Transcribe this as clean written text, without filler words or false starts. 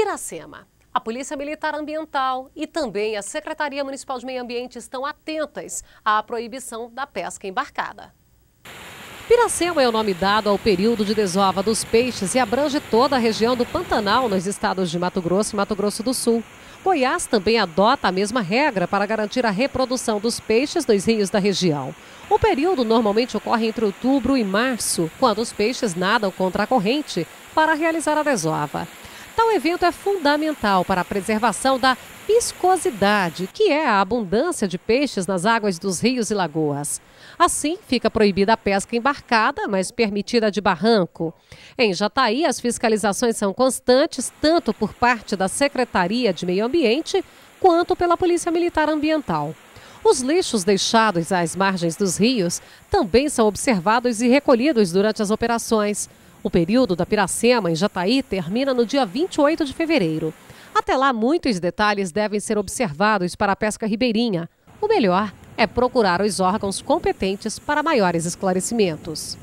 Piracema. A Polícia Militar Ambiental e também a Secretaria Municipal de Meio Ambiente estão atentas à proibição da pesca embarcada. Piracema é o nome dado ao período de desova dos peixes e abrange toda a região do Pantanal nos estados de Mato Grosso e Mato Grosso do Sul. Goiás também adota a mesma regra para garantir a reprodução dos peixes nos rios da região. O período normalmente ocorre entre outubro e março, quando os peixes nadam contra a corrente para realizar a desova. Tal evento é fundamental para a preservação da piscosidade, que é a abundância de peixes nas águas dos rios e lagoas. Assim, fica proibida a pesca embarcada, mas permitida a de barranco. Em Jataí, as fiscalizações são constantes, tanto por parte da Secretaria de Meio Ambiente, quanto pela Polícia Militar Ambiental. Os lixos deixados às margens dos rios também são observados e recolhidos durante as operações. O período da Piracema, em Jataí, termina no dia 28 de fevereiro. Até lá, muitos detalhes devem ser observados para a pesca ribeirinha. O melhor é procurar os órgãos competentes para maiores esclarecimentos.